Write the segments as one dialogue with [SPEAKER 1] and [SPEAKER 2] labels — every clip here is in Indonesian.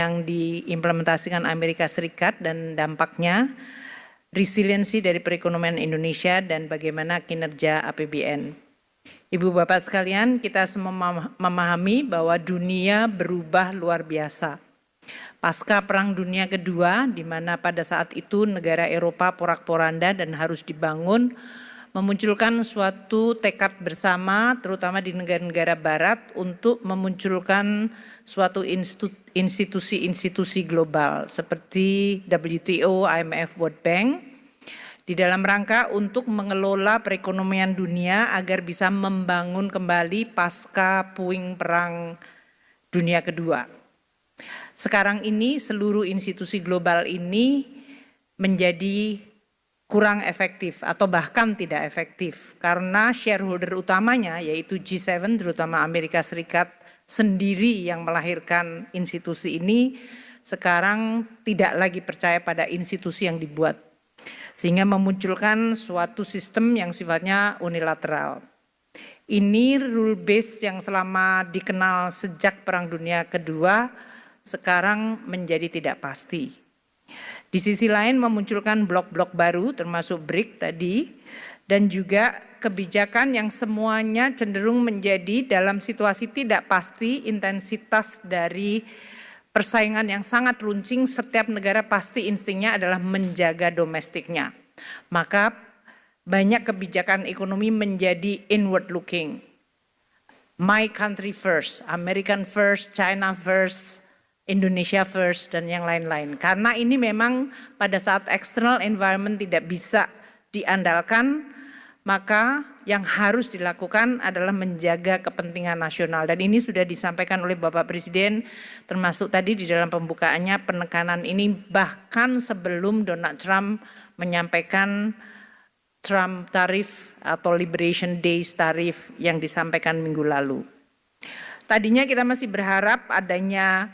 [SPEAKER 1] yang diimplementasikan Amerika Serikat dan dampaknya, resiliensi dari perekonomian Indonesia dan bagaimana kinerja APBN. Ibu Bapak sekalian, kita semua memahami bahwa dunia berubah luar biasa. Pasca Perang Dunia Kedua, di mana pada saat itu negara Eropa porak-poranda dan harus dibangun, memunculkan suatu tekad bersama, terutama di negara-negara Barat, untuk memunculkan suatu institusi-institusi global seperti WTO, IMF, World Bank, di dalam rangka untuk mengelola perekonomian dunia agar bisa membangun kembali pasca puing Perang Dunia Kedua. Sekarang ini seluruh institusi global ini menjadi kurang efektif atau bahkan tidak efektif karena shareholder utamanya yaitu G7 terutama Amerika Serikat sendiri yang melahirkan institusi ini sekarang tidak lagi percaya pada institusi yang dibuat sehingga memunculkan suatu sistem yang sifatnya unilateral. Ini rule base yang selama dikenal sejak Perang Dunia Kedua sekarang menjadi tidak pasti. Di sisi lain memunculkan blok-blok baru termasuk BRIC tadi dan juga kebijakan yang semuanya cenderung menjadi dalam situasi tidak pasti intensitas dari persaingan yang sangat runcing setiap negara pasti instingnya adalah menjaga domestiknya. Maka banyak kebijakan ekonomi menjadi inward looking. My country first, American first, China first, Indonesia first dan yang lain-lain. Karena ini memang pada saat external environment tidak bisa diandalkan, maka yang harus dilakukan adalah menjaga kepentingan nasional. Dan ini sudah disampaikan oleh Bapak Presiden, termasuk tadi di dalam pembukaannya penekanan ini bahkan sebelum Donald Trump menyampaikan Trump tarif atau Liberation Days tarif yang disampaikan minggu lalu. Tadinya kita masih berharap adanya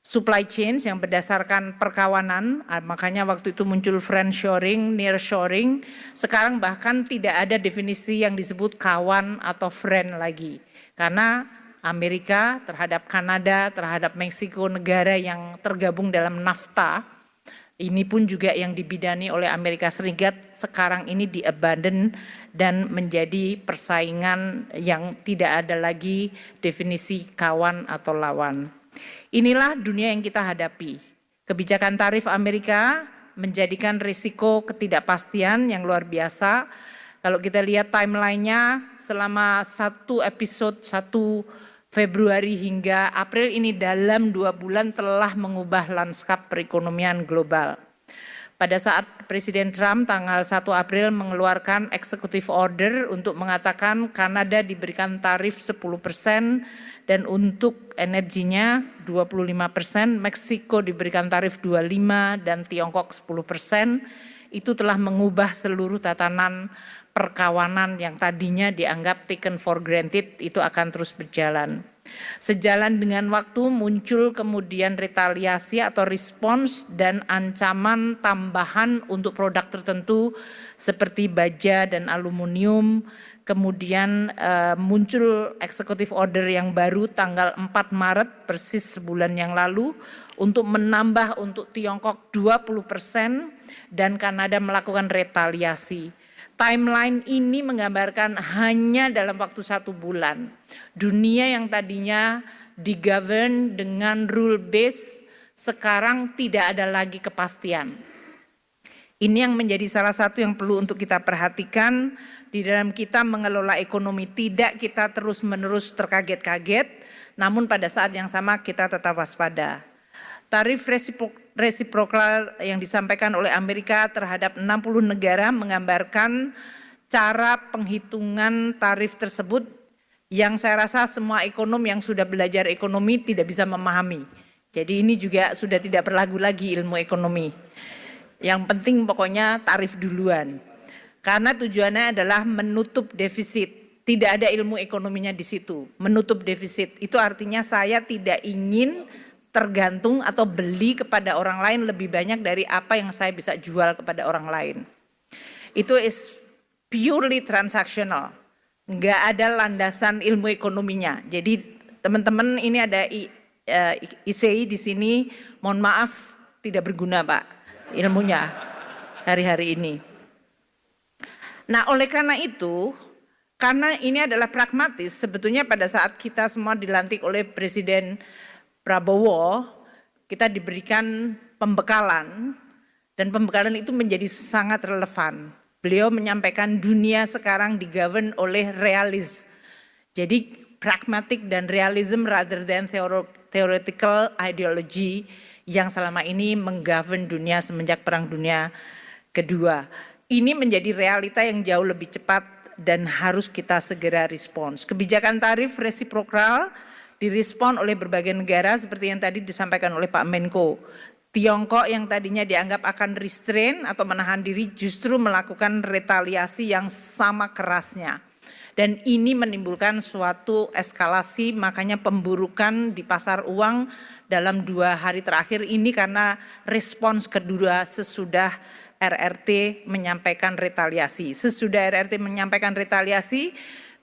[SPEAKER 1] supply chain yang berdasarkan perkawanan, makanya waktu itu muncul friendshoring, nearshoring, sekarang bahkan tidak ada definisi yang disebut kawan atau friend lagi. Karena Amerika terhadap Kanada, terhadap Meksiko, negara yang tergabung dalam NAFTA, ini pun juga yang dibidani oleh Amerika Serikat, sekarang ini di-abandon dan menjadi persaingan yang tidak ada lagi definisi kawan atau lawan. Inilah dunia yang kita hadapi. Kebijakan tarif Amerika menjadikan risiko ketidakpastian yang luar biasa. Kalau kita lihat timelinenya selama satu episode 1 Februari hingga April ini dalam 2 bulan telah mengubah lanskap perekonomian global. Pada saat Presiden Trump tanggal 1 April mengeluarkan executive order untuk mengatakan Kanada diberikan tarif 10% dan untuk energinya 25%, Meksiko diberikan tarif 25% dan Tiongkok 10%, itu telah mengubah seluruh tatanan perkawanan yang tadinya dianggap taken for granted itu akan terus berjalan. Sejalan dengan waktu muncul kemudian retaliasi atau respons dan ancaman tambahan untuk produk tertentu seperti baja dan aluminium. Kemudian muncul executive order yang baru tanggal 4 Maret persis sebulan yang lalu untuk menambah untuk Tiongkok 20% dan Kanada melakukan retaliasi. Timeline ini menggambarkan hanya dalam waktu 1 bulan. Dunia yang tadinya digovern dengan rule base sekarang tidak ada lagi kepastian. Ini yang menjadi salah satu yang perlu untuk kita perhatikan di dalam kita mengelola ekonomi. Tidak kita terus-menerus terkaget-kaget, namun pada saat yang sama kita tetap waspada. Tarif resiprokal yang disampaikan oleh Amerika terhadap 60 negara menggambarkan cara penghitungan tarif tersebut yang saya rasa semua ekonom yang sudah belajar ekonomi tidak bisa memahami. Jadi ini juga sudah tidak berlagu lagi ilmu ekonomi. Yang penting pokoknya tarif duluan. Karena tujuannya adalah menutup defisit. Tidak ada ilmu ekonominya di situ. Menutup defisit itu artinya saya tidak ingin tergantung atau beli kepada orang lain lebih banyak dari apa yang saya bisa jual kepada orang lain. Itu is purely transactional. Enggak ada landasan ilmu ekonominya. Jadi teman-teman ini ada ISEI di sini, mohon maaf tidak berguna Pak ilmunya hari-hari ini. Nah oleh karena itu, karena ini adalah pragmatis, sebetulnya pada saat kita semua dilantik oleh Presiden Prabowo, kita diberikan pembekalan, dan pembekalan itu menjadi sangat relevan. Beliau menyampaikan dunia sekarang digovern oleh realis. Jadi pragmatik dan realism rather than theoretical ideology yang selama ini menggovern dunia semenjak Perang Dunia Kedua. Ini menjadi realita yang jauh lebih cepat dan harus kita segera respons. Kebijakan tarif resiprokal direspon oleh berbagai negara seperti yang tadi disampaikan oleh Pak Menko. Tiongkok yang tadinya dianggap akan restrain atau menahan diri justru melakukan retaliasi yang sama kerasnya. Dan ini menimbulkan suatu eskalasi, makanya pemburukan di pasar uang dalam 2 hari terakhir ini karena respons kedua sesudah RRT menyampaikan retaliasi. Sesudah RRT menyampaikan retaliasi,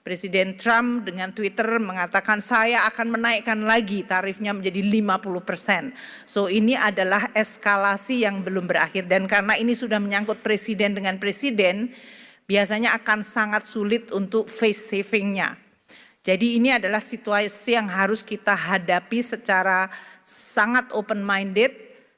[SPEAKER 1] Presiden Trump dengan Twitter mengatakan saya akan menaikkan lagi tarifnya menjadi 50%. So ini adalah eskalasi yang belum berakhir dan karena ini sudah menyangkut presiden dengan presiden, biasanya akan sangat sulit untuk face savingnya. Jadi ini adalah situasi yang harus kita hadapi secara sangat open-minded,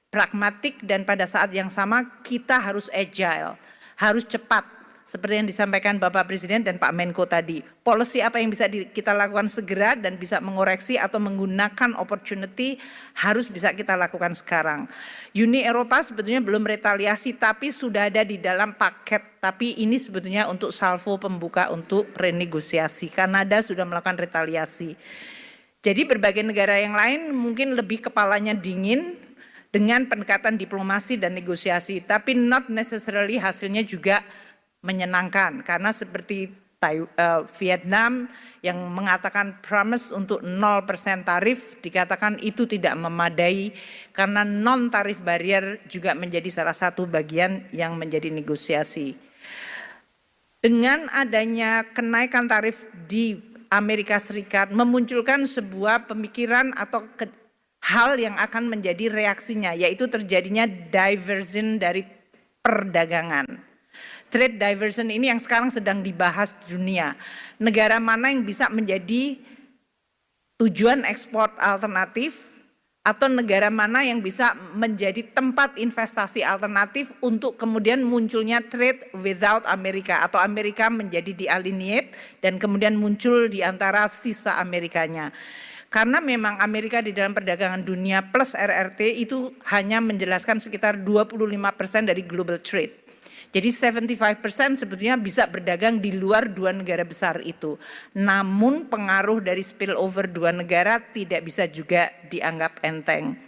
[SPEAKER 1] pragmatik, dan pada saat yang sama kita harus agile, harus cepat. Seperti yang disampaikan Bapak Presiden dan Pak Menko tadi. Policy apa yang bisa kita lakukan segera dan bisa mengoreksi atau menggunakan opportunity harus bisa kita lakukan sekarang. Uni Eropa sebetulnya belum retaliasi tapi sudah ada di dalam paket. Tapi ini sebetulnya untuk salvo pembuka untuk renegosiasi. Kanada sudah melakukan retaliasi. Jadi berbagai negara yang lain mungkin lebih kepalanya dingin dengan pendekatan diplomasi dan negosiasi. Tapi not necessarily hasilnya juga menyenangkan karena seperti Vietnam yang mengatakan promise untuk 0% tarif dikatakan itu tidak memadai karena non tarif barrier juga menjadi salah satu bagian yang menjadi negosiasi. Dengan adanya kenaikan tarif di Amerika Serikat memunculkan sebuah pemikiran atau hal yang akan menjadi reaksinya yaitu terjadinya diversion dari perdagangan. Trade diversion ini yang sekarang sedang dibahas di dunia. Negara mana yang bisa menjadi tujuan ekspor alternatif atau negara mana yang bisa menjadi tempat investasi alternatif untuk kemudian munculnya trade without Amerika atau Amerika menjadi dialienate dan kemudian muncul di antara sisa Amerikanya. Karena memang Amerika di dalam perdagangan dunia plus RRT itu hanya menjelaskan sekitar 25% dari global trade. Jadi 75% sebetulnya bisa berdagang di luar 2 negara besar itu. Namun pengaruh dari spillover 2 negara tidak bisa juga dianggap enteng.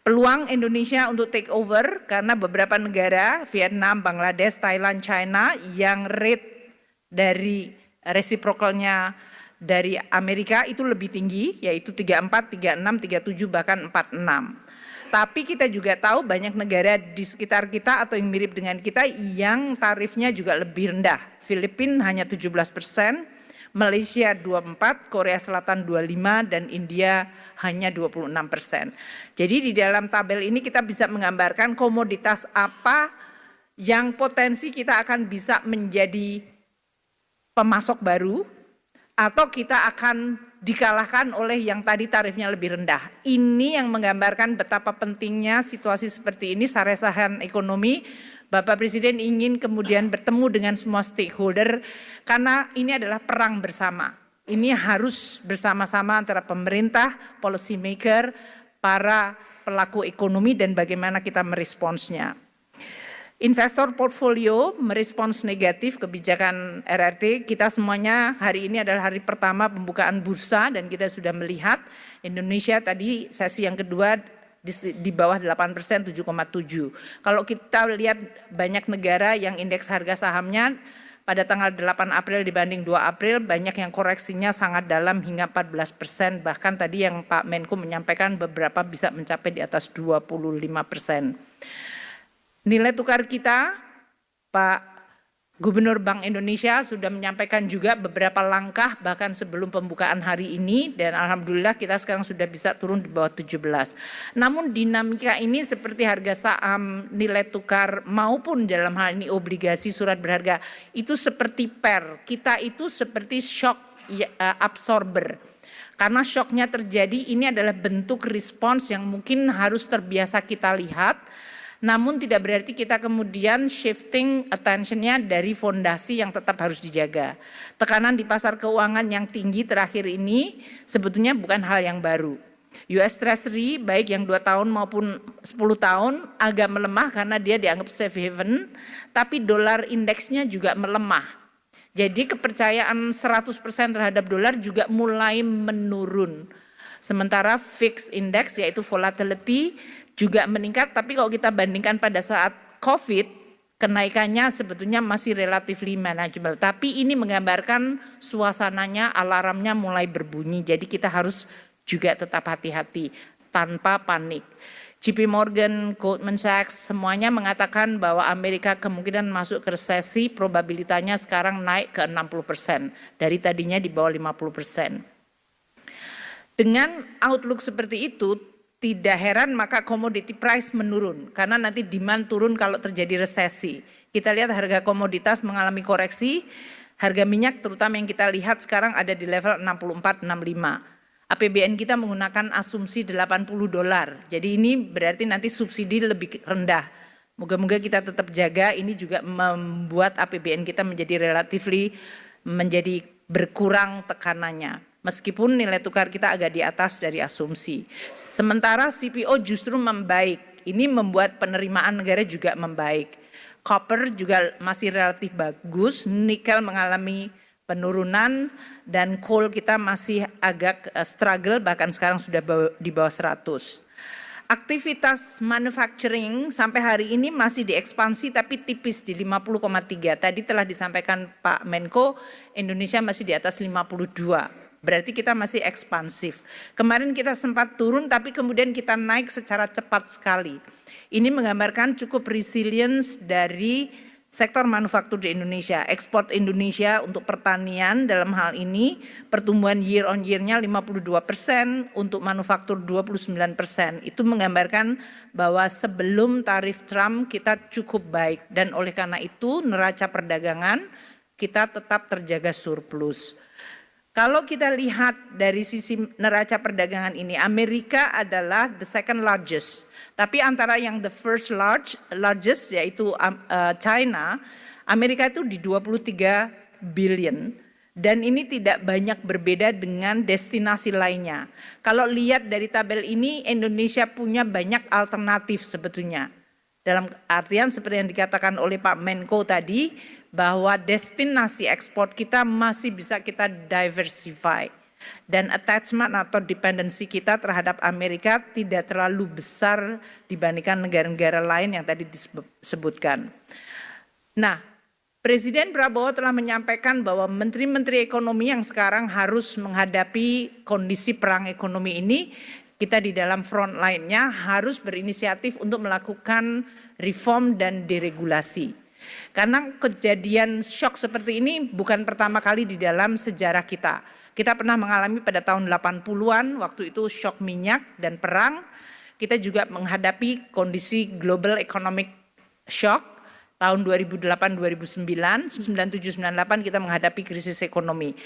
[SPEAKER 1] Peluang Indonesia untuk take over karena beberapa negara, Vietnam, Bangladesh, Thailand, China yang rate dari reciprocalnya dari Amerika itu lebih tinggi, yaitu 34, 36, 37, bahkan 46. Tapi kita juga tahu banyak negara di sekitar kita atau yang mirip dengan kita yang tarifnya juga lebih rendah. Filipina hanya 17%, Malaysia 24%, Korea Selatan 25%, dan India hanya 26%. Jadi di dalam tabel ini kita bisa menggambarkan komoditas apa yang potensi kita akan bisa menjadi pemasok baru atau kita akan dikalahkan oleh yang tadi tarifnya lebih rendah. Ini yang menggambarkan betapa pentingnya situasi seperti ini, saresahan ekonomi. Bapak Presiden ingin kemudian bertemu dengan semua stakeholder karena ini adalah perang bersama. Ini harus bersama-sama antara pemerintah, policy maker, para pelaku ekonomi dan bagaimana kita meresponsnya. Investor portfolio merespons negatif kebijakan RRT. Kita semuanya hari ini adalah hari pertama pembukaan bursa dan kita sudah melihat Indonesia tadi sesi yang kedua di bawah 8%, 7,7. Kalau kita lihat banyak negara yang indeks harga sahamnya pada tanggal 8 April dibanding 2 April banyak yang koreksinya sangat dalam hingga 14%. Bahkan tadi yang Pak Menko menyampaikan beberapa bisa mencapai di atas 25%. Nilai tukar kita, Pak Gubernur Bank Indonesia sudah menyampaikan juga beberapa langkah bahkan sebelum pembukaan hari ini, dan alhamdulillah kita sekarang sudah bisa turun di bawah 17. Namun dinamika ini seperti harga saham, nilai tukar maupun dalam hal ini obligasi surat berharga itu seperti kita itu seperti shock absorber. Karena shocknya terjadi, ini adalah bentuk respons yang mungkin harus terbiasa kita lihat. Namun tidak berarti kita kemudian shifting attention-nya dari fondasi yang tetap harus dijaga. Tekanan di pasar keuangan yang tinggi terakhir ini sebetulnya bukan hal yang baru. US Treasury baik yang 2 tahun maupun 10 tahun agak melemah karena dia dianggap safe haven, tapi dolar indeksnya juga melemah. Jadi kepercayaan 100% terhadap dolar juga mulai menurun. Sementara fixed index yaitu volatility juga meningkat, tapi kalau kita bandingkan pada saat COVID, kenaikannya sebetulnya masih relatively manageable. Tapi ini menggambarkan suasananya, alarmnya mulai berbunyi, jadi kita harus juga tetap hati-hati tanpa panik. JP Morgan, Goldman Sachs, semuanya mengatakan bahwa Amerika kemungkinan masuk ke resesi, probabilitasnya sekarang naik ke 60%, dari tadinya di bawah 50%. Dengan outlook seperti itu, tidak heran maka commodity price menurun, karena nanti demand turun kalau terjadi resesi. Kita lihat harga komoditas mengalami koreksi, harga minyak terutama yang kita lihat sekarang ada di level 64-65. APBN kita menggunakan asumsi $80, jadi ini berarti nanti subsidi lebih rendah. Moga-moga kita tetap jaga, ini juga membuat APBN kita menjadi relatively menjadi berkurang tekanannya. Meskipun nilai tukar kita agak di atas dari asumsi. Sementara CPO justru membaik. Ini membuat penerimaan negara juga membaik. Copper juga masih relatif bagus. Nikel mengalami penurunan dan coal kita masih agak struggle, bahkan sekarang sudah di bawah 100. Aktivitas manufacturing sampai hari ini masih diekspansi tapi tipis di 50,3. Tadi telah disampaikan Pak Menko, Indonesia masih di atas 52. Berarti kita masih ekspansif. Kemarin kita sempat turun tapi kemudian kita naik secara cepat sekali. Ini menggambarkan cukup resilience dari sektor manufaktur di Indonesia. Ekspor Indonesia untuk pertanian dalam hal ini pertumbuhan year on year-nya 52%, untuk manufaktur 29%. Itu menggambarkan bahwa sebelum tarif Trump kita cukup baik, dan oleh karena itu neraca perdagangan kita tetap terjaga surplus. Kalau kita lihat dari sisi neraca perdagangan ini, Amerika adalah the second largest. Tapi antara yang the first largest yaitu China, Amerika itu di 23 billion. Dan ini tidak banyak berbeda dengan destinasi lainnya. Kalau lihat dari tabel ini, Indonesia punya banyak alternatif sebetulnya. Dalam artian seperti yang dikatakan oleh Pak Menko tadi, bahwa destinasi ekspor kita masih bisa kita diversify. Dan attachment atau dependency kita terhadap Amerika tidak terlalu besar dibandingkan negara-negara lain yang tadi disebutkan. Nah, Presiden Prabowo telah menyampaikan bahwa menteri-menteri ekonomi yang sekarang harus menghadapi kondisi perang ekonomi ini, kita di dalam front line-nya harus berinisiatif untuk melakukan reform dan deregulasi. Karena kejadian shock seperti ini bukan pertama kali di dalam sejarah kita. Kita pernah mengalami pada tahun 80-an, waktu itu shock minyak dan perang. Kita juga menghadapi kondisi global economic shock tahun 2008-2009, 97-98 kita menghadapi krisis ekonomi.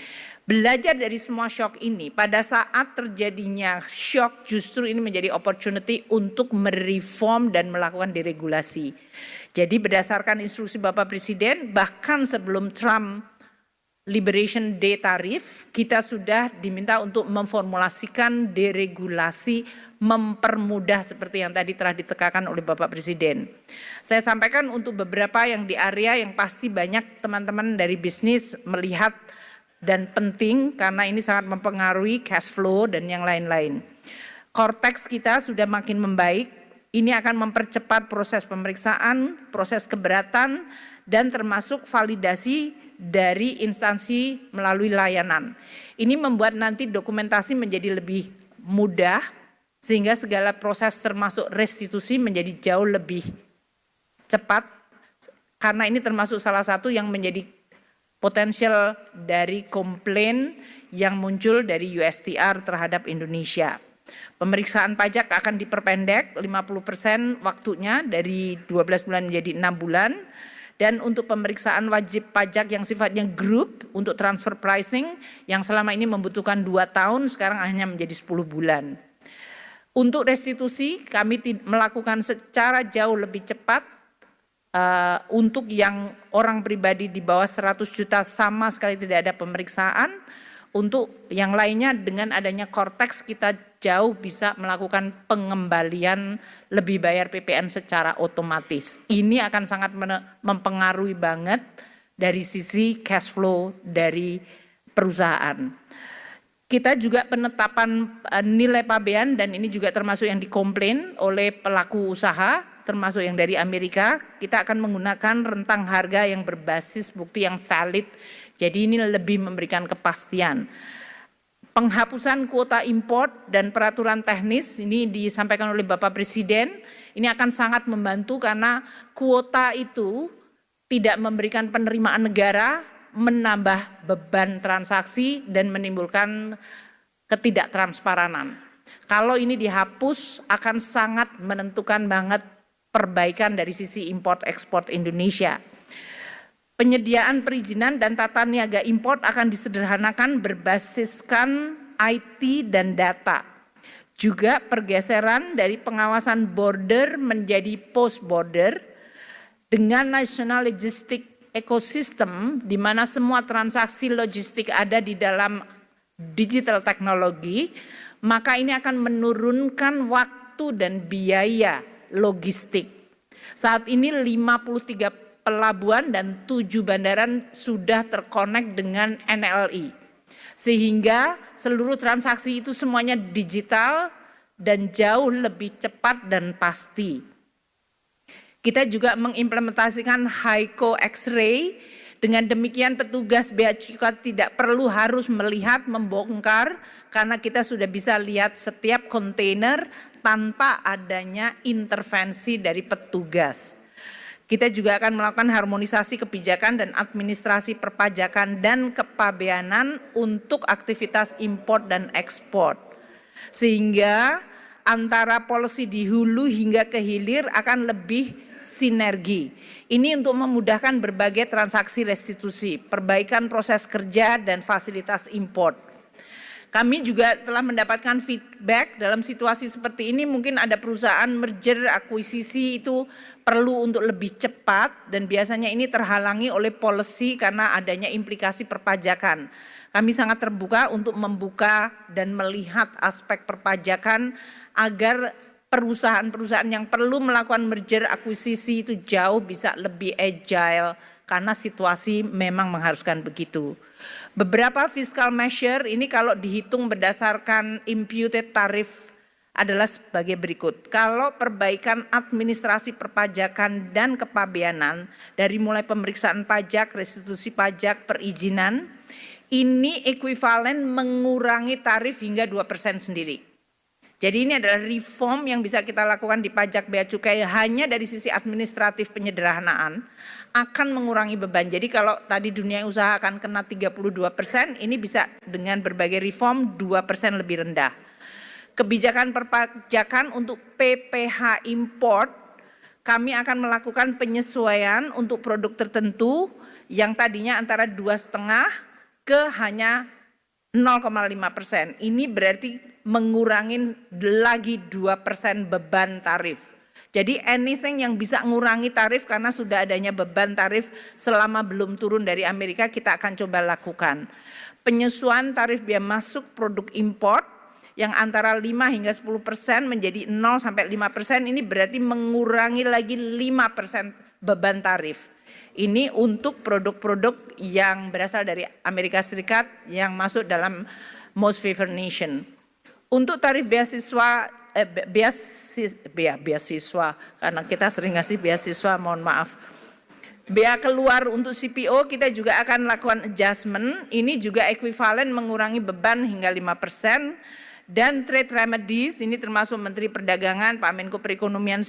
[SPEAKER 1] Belajar dari semua shock ini, pada saat terjadinya shock justru ini menjadi opportunity untuk mereform dan melakukan deregulasi. Jadi berdasarkan instruksi Bapak Presiden, bahkan sebelum Trump Liberation Day tarif, kita sudah diminta untuk memformulasikan deregulasi, mempermudah seperti yang tadi telah ditekankan oleh Bapak Presiden. Saya sampaikan untuk beberapa yang di area yang pasti banyak teman-teman dari bisnis melihat dan penting karena ini sangat mempengaruhi cash flow dan yang lain-lain. Cortex kita sudah makin membaik. Ini akan mempercepat proses pemeriksaan, proses keberatan, dan termasuk validasi dari instansi melalui layanan. Ini membuat nanti dokumentasi menjadi lebih mudah, sehingga segala proses termasuk restitusi menjadi jauh lebih cepat. karena ini termasuk salah satu yang menjadi potensial dari komplain yang muncul dari USTR terhadap Indonesia. Pemeriksaan pajak akan diperpendek 50% waktunya dari 12 bulan menjadi 6 bulan. Dan untuk pemeriksaan wajib pajak yang sifatnya grup untuk transfer pricing yang selama ini membutuhkan 2 tahun sekarang hanya menjadi 10 bulan. Untuk restitusi kami melakukan secara jauh lebih cepat. Untuk yang orang pribadi di bawah 100 juta sama sekali tidak ada pemeriksaan. Untuk yang lainnya dengan adanya Cortex kita jauh bisa melakukan pengembalian lebih bayar PPN secara otomatis. Ini akan sangat mempengaruhi banget dari sisi cash flow dari perusahaan. Kita juga penetapan nilai pabean dan ini juga termasuk yang dikomplain oleh pelaku usaha, termasuk yang dari Amerika. Kita akan menggunakan rentang harga yang berbasis bukti yang valid. Jadi ini lebih memberikan kepastian. Penghapusan kuota import dan peraturan teknis ini disampaikan oleh Bapak Presiden. Ini akan sangat membantu karena kuota itu tidak memberikan penerimaan negara, menambah beban transaksi dan menimbulkan ketidaktransparan. Kalau ini dihapus akan sangat menentukan banget perbaikan dari sisi import ekspor Indonesia. Penyediaan perizinan dan tata niaga import akan disederhanakan berbasiskan IT dan data. Juga pergeseran dari pengawasan border menjadi post border dengan national logistic ecosystem di mana semua transaksi logistik ada di dalam digital teknologi, maka ini akan menurunkan waktu dan biaya logistik. Saat ini 53 pelabuhan dan 7 bandaran sudah terkonek dengan NLI. Sehingga seluruh transaksi itu semuanya digital dan jauh lebih cepat dan pasti. Kita juga mengimplementasikan HICO X-ray, dengan demikian petugas bea cukai tidak perlu harus melihat, membongkar, karena kita sudah bisa lihat setiap kontainer tanpa adanya intervensi dari petugas. Kita juga akan melakukan harmonisasi kebijakan dan administrasi perpajakan dan kepabeanan untuk aktivitas impor dan ekspor. Sehingga antara policy di hulu hingga ke hilir akan lebih sinergi. Ini untuk memudahkan berbagai transaksi restitusi, perbaikan proses kerja dan fasilitas impor. Kami juga telah mendapatkan feedback dalam situasi seperti ini mungkin ada perusahaan merger, akuisisi itu perlu untuk lebih cepat dan biasanya ini terhalangi oleh policy karena adanya implikasi perpajakan. Kami sangat terbuka untuk membuka dan melihat aspek perpajakan agar perusahaan-perusahaan yang perlu melakukan merger, akuisisi itu jauh bisa lebih agile karena situasi memang mengharuskan begitu. Beberapa fiscal measure ini kalau dihitung berdasarkan imputed tarif adalah sebagai berikut. Kalau perbaikan administrasi perpajakan dan kepabeanan dari mulai pemeriksaan pajak, restitusi pajak, perizinan, ini ekuivalen mengurangi tarif hingga 2% sendiri. Jadi ini adalah reform yang bisa kita lakukan di pajak bea cukai hanya dari sisi administratif penyederhanaan akan mengurangi beban. Jadi kalau tadi dunia usaha akan kena 32%, ini bisa dengan berbagai reform 2% lebih rendah. Kebijakan perpajakan untuk PPh import, kami akan melakukan penyesuaian untuk produk tertentu yang tadinya antara 2,5 ke hanya 0,5%. Ini berarti mengurangi lagi 2% beban tarif. Jadi anything yang bisa mengurangi tarif karena sudah adanya beban tarif selama belum turun dari Amerika kita akan coba lakukan. Penyesuaian tarif biaya masuk produk import yang antara 5 hingga 10% menjadi 0 sampai 5% ini berarti mengurangi lagi 5% beban tarif. Ini untuk produk-produk yang berasal dari Amerika Serikat yang masuk dalam most favored nation. Untuk tarif beasiswa, karena kita sering ngasih beasiswa, mohon maaf. Bea keluar untuk CPO kita juga akan lakukan adjustment, ini juga ekuivalen mengurangi beban hingga 5%. Dan trade remedies, ini termasuk Menteri Perdagangan, Pak Menko Perekonomian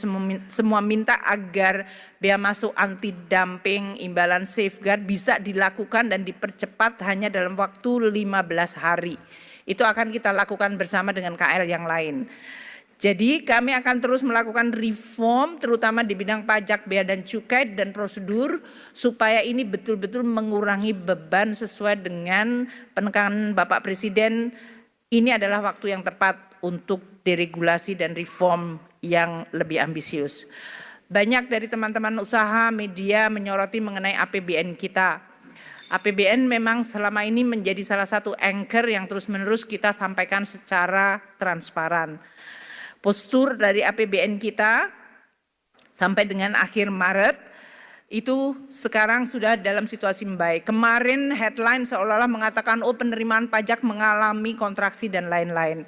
[SPEAKER 1] semua minta agar bea masuk anti dumping, imbalan safeguard bisa dilakukan dan dipercepat hanya dalam waktu 15 hari. Itu akan kita lakukan bersama dengan KL yang lain. Jadi kami akan terus melakukan reform terutama di bidang pajak, bea dan cukai dan prosedur supaya ini betul-betul mengurangi beban sesuai dengan penekanan Bapak Presiden. Ini adalah waktu yang tepat untuk deregulasi dan reform yang lebih ambisius. Banyak dari teman-teman usaha media menyoroti mengenai APBN kita. APBN memang selama ini menjadi salah satu anchor yang terus-menerus kita sampaikan secara transparan. Postur dari APBN kita sampai dengan akhir Maret itu sekarang sudah dalam situasi membaik. Kemarin headline seolah-olah mengatakan penerimaan pajak mengalami kontraksi dan lain-lain.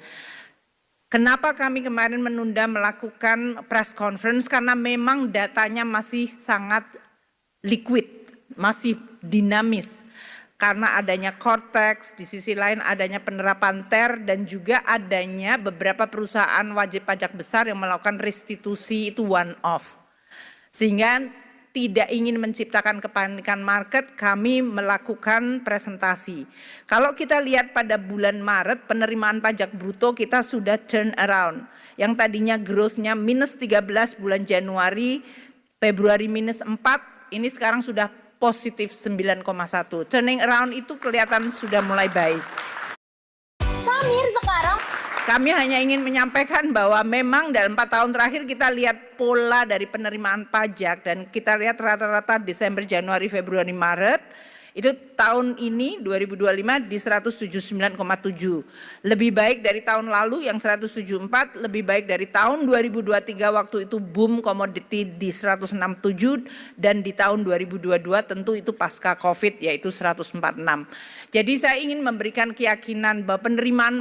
[SPEAKER 1] Kenapa kami kemarin menunda melakukan press conference? Karena memang datanya masih sangat liquid, masih dinamis. Karena adanya Cortex, di sisi lain adanya penerapan TER dan juga adanya beberapa perusahaan wajib pajak besar yang melakukan restitusi itu one off. Sehingga tidak ingin menciptakan kepanikan market, kami melakukan presentasi. Kalau kita lihat pada bulan Maret, penerimaan pajak bruto kita sudah turn around. Yang tadinya growth-nya minus 13 bulan Januari, Februari minus 4, ini sekarang sudah positif 9,1. Turning around itu kelihatan sudah mulai baik.
[SPEAKER 2] Samir sekarang
[SPEAKER 1] kami hanya ingin menyampaikan bahwa memang dalam 4 tahun terakhir kita lihat pola dari penerimaan pajak dan kita lihat rata-rata Desember, Januari, Februari, Maret itu tahun ini 2025 di 179,7. Lebih baik dari tahun lalu yang 174, lebih baik dari tahun 2023 waktu itu boom komoditi di 167 dan di tahun 2022 tentu itu pasca Covid yaitu 146. Jadi saya ingin memberikan keyakinan bahwa penerimaan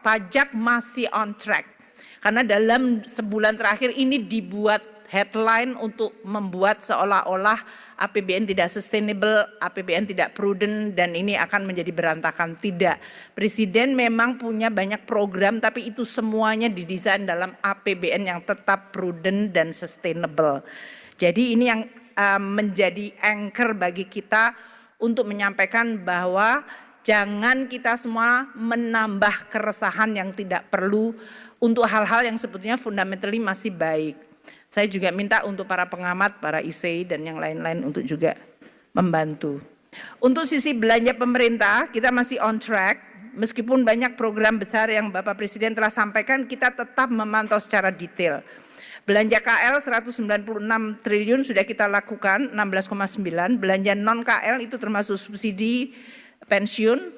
[SPEAKER 1] pajak masih on track. Karena dalam sebulan terakhir ini dibuat headline untuk membuat seolah-olah APBN tidak sustainable, APBN tidak prudent dan ini akan menjadi berantakan. Tidak. Presiden memang punya banyak program tapi itu semuanya didesain dalam APBN yang tetap prudent dan sustainable. Jadi ini yang menjadi anchor bagi kita untuk menyampaikan bahwa jangan kita semua menambah keresahan yang tidak perlu untuk hal-hal yang sebetulnya fundamentally masih baik. Saya juga minta untuk para pengamat, para IC dan yang lain-lain untuk juga membantu. Untuk sisi belanja pemerintah, kita masih on track. Meskipun banyak program besar yang Bapak Presiden telah sampaikan, kita tetap memantau secara detail. Belanja KL 196 triliun sudah kita lakukan, 16,9. Belanja non-KL itu termasuk subsidi pensiun,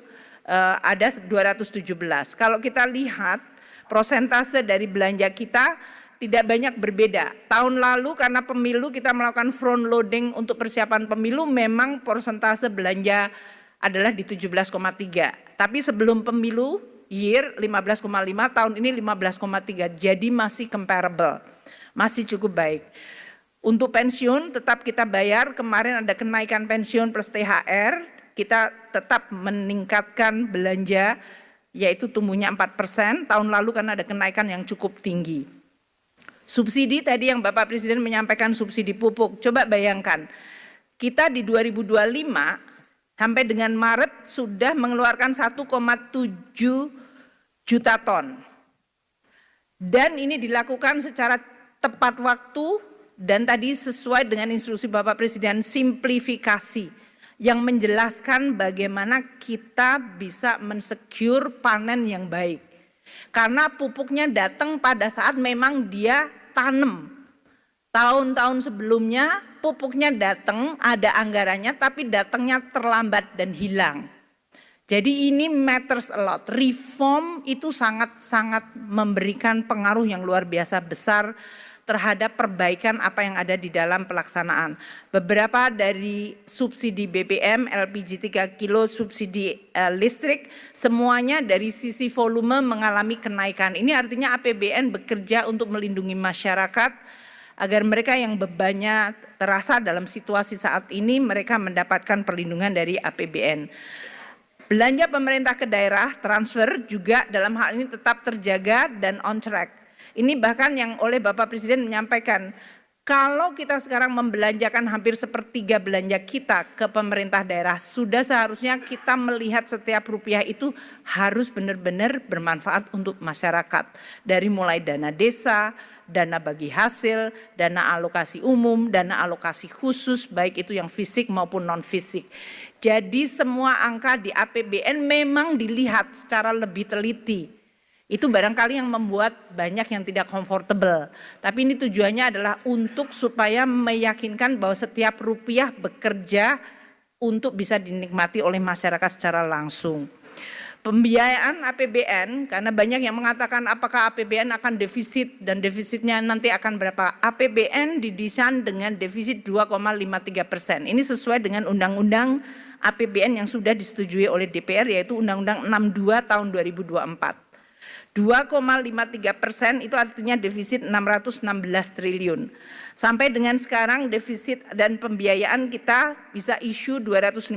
[SPEAKER 1] ada 217. Kalau kita lihat prosentase dari belanja kita tidak banyak berbeda. Tahun lalu karena pemilu kita melakukan front loading untuk persiapan pemilu memang persentase belanja adalah di 17,3. Tapi sebelum pemilu year 15,5, tahun ini 15,3. Jadi masih comparable. Masih cukup baik. Untuk pensiun tetap kita bayar, kemarin ada kenaikan pensiun plus THR, kita tetap meningkatkan belanja yaitu tumbuhnya 4%, tahun lalu karena ada kenaikan yang cukup tinggi. Subsidi tadi yang Bapak Presiden menyampaikan subsidi pupuk, coba bayangkan, kita di 2025 sampai dengan Maret sudah mengeluarkan 1,7 juta ton. Dan ini dilakukan secara tepat waktu dan tadi sesuai dengan instruksi Bapak Presiden simplifikasi yang menjelaskan bagaimana kita bisa mensecure panen yang baik. Karena pupuknya datang pada saat memang dia tanam. Tahun-tahun sebelumnya pupuknya datang, ada anggarannya tapi datangnya terlambat dan hilang. Jadi ini matters a lot. Reform itu sangat-sangat memberikan pengaruh yang luar biasa besar terhadap perbaikan apa yang ada di dalam pelaksanaan. Beberapa dari subsidi BBM, LPG 3 kilo, subsidi listrik, semuanya dari sisi volume mengalami kenaikan. Ini artinya APBN bekerja untuk melindungi masyarakat agar mereka yang bebannya terasa dalam situasi saat ini mereka mendapatkan perlindungan dari APBN. Belanja pemerintah ke daerah, transfer juga dalam hal ini tetap terjaga dan on track. Ini bahkan yang oleh Bapak Presiden menyampaikan, kalau kita sekarang membelanjakan hampir sepertiga belanja kita ke pemerintah daerah, sudah seharusnya kita melihat setiap rupiah itu harus benar-benar bermanfaat untuk masyarakat. Dari mulai dana desa, dana bagi hasil, dana alokasi umum, dana alokasi khusus, baik itu yang fisik maupun non-fisik. Jadi semua angka di APBN memang dilihat secara lebih teliti. Itu barangkali yang membuat banyak yang tidak comfortable. Tapi ini tujuannya adalah untuk supaya meyakinkan bahwa setiap rupiah bekerja untuk bisa dinikmati oleh masyarakat secara langsung. Pembiayaan APBN, karena banyak yang mengatakan apakah APBN akan defisit dan defisitnya nanti akan berapa. APBN didesain dengan defisit 2,53%. Ini sesuai dengan Undang-Undang APBN yang sudah disetujui oleh DPR, yaitu Undang-Undang 62 tahun 2024. 2,53% itu artinya defisit 616 triliun. Sampai dengan sekarang defisit dan pembiayaan kita bisa issue 250,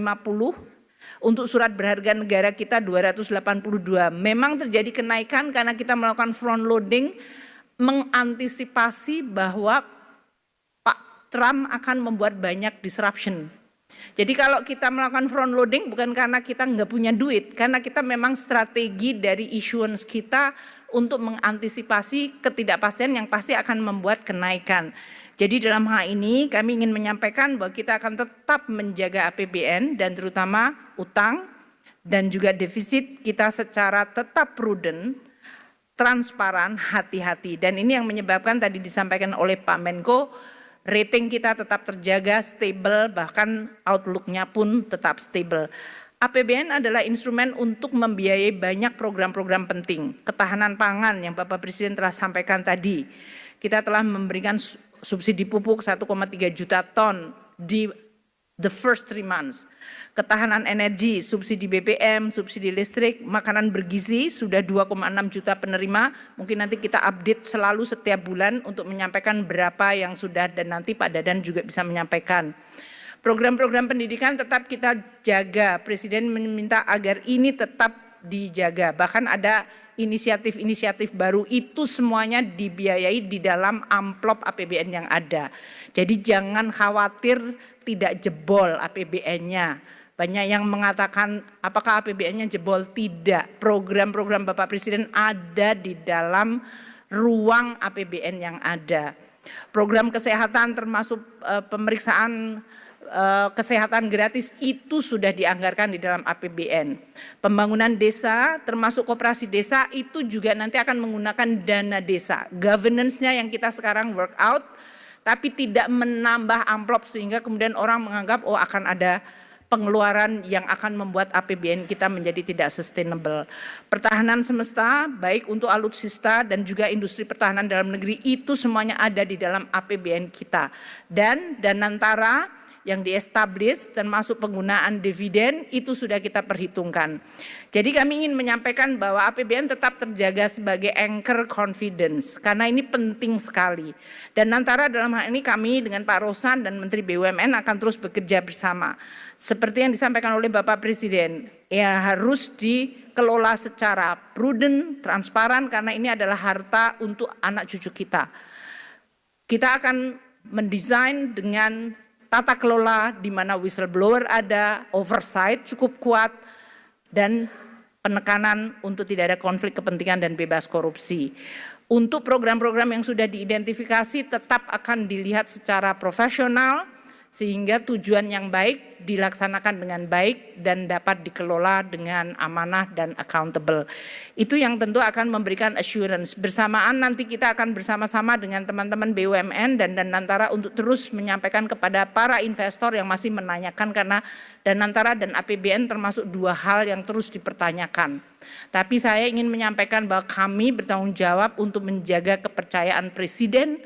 [SPEAKER 1] untuk surat berharga negara kita 282. Memang terjadi kenaikan karena kita melakukan front loading, mengantisipasi bahwa Pak Trump akan membuat banyak disruption. Jadi kalau kita melakukan front loading bukan karena kita nggak punya duit, karena kita memang strategi dari issuance kita untuk mengantisipasi ketidakpastian yang pasti akan membuat kenaikan. Jadi dalam hal ini kami ingin menyampaikan bahwa kita akan tetap menjaga APBN dan terutama utang dan juga defisit kita secara tetap prudent, transparan, hati-hati. Dan ini yang menyebabkan tadi disampaikan oleh Pak Menko, rating kita tetap terjaga, stable, bahkan outlook-nya pun tetap stable. APBN adalah instrumen untuk membiayai banyak program-program penting. Ketahanan pangan yang Bapak Presiden telah sampaikan tadi. Kita telah memberikan subsidi pupuk 1,3 juta ton di the first 3 months. Ketahanan energi, subsidi BBM, subsidi listrik, makanan bergizi sudah 2,6 juta penerima. Mungkin nanti kita update selalu setiap bulan untuk menyampaikan berapa yang sudah dan nanti Pak Dadan juga bisa menyampaikan. Program-program pendidikan tetap kita jaga. Presiden meminta agar ini tetap dijaga. Bahkan ada inisiatif-inisiatif baru, itu semuanya dibiayai di dalam amplop APBN yang ada. Jadi jangan khawatir tidak jebol APBN-nya. Banyak yang mengatakan apakah APBN-nya jebol? Tidak. Program-program Bapak Presiden ada di dalam ruang APBN yang ada. Program kesehatan termasuk pemeriksaan kesehatan gratis itu sudah dianggarkan di dalam APBN. Pembangunan desa termasuk koperasi desa itu juga nanti akan menggunakan dana desa. Governance-nya yang kita sekarang work out, tapi tidak menambah amplop sehingga kemudian orang menganggap oh akan ada pengeluaran yang akan membuat APBN kita menjadi tidak sustainable. Pertahanan semesta baik untuk alutsista dan juga industri pertahanan dalam negeri itu semuanya ada di dalam APBN kita. Dan Danantara yang di-establish termasuk penggunaan dividen itu sudah kita perhitungkan. Jadi kami ingin menyampaikan bahwa APBN tetap terjaga sebagai anchor confidence karena ini penting sekali. Dan antara dalam hal ini kami dengan Pak Rosan dan Menteri BUMN akan terus bekerja bersama. Seperti yang disampaikan oleh Bapak Presiden, ya harus dikelola secara prudent, transparan karena ini adalah harta untuk anak cucu kita. Kita akan mendesain dengan tata kelola di mana whistleblower ada, oversight cukup kuat, dan penekanan untuk tidak ada konflik kepentingan dan bebas korupsi. Untuk program-program yang sudah diidentifikasi tetap akan dilihat secara profesional sehingga tujuan yang baik dilaksanakan dengan baik dan dapat dikelola dengan amanah dan accountable. Itu yang tentu akan memberikan assurance. Bersamaan nanti kita akan bersama-sama dengan teman-teman BUMN dan Danantara untuk terus menyampaikan kepada para investor yang masih menanyakan karena Danantara dan APBN termasuk dua hal yang terus dipertanyakan. Tapi saya ingin menyampaikan bahwa kami bertanggung jawab untuk menjaga kepercayaan Presiden,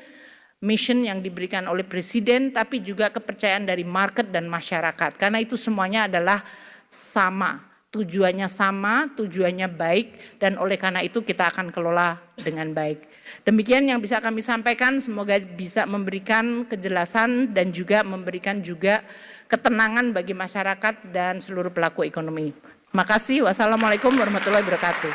[SPEAKER 1] mission yang diberikan oleh Presiden, tapi juga kepercayaan dari market dan masyarakat. Karena itu semuanya adalah sama, tujuannya baik, dan oleh karena itu kita akan kelola dengan baik. Demikian yang bisa kami sampaikan, semoga bisa memberikan kejelasan dan juga memberikan juga ketenangan bagi masyarakat dan seluruh pelaku ekonomi. Makasih. Wassalamualaikum warahmatullahi wabarakatuh.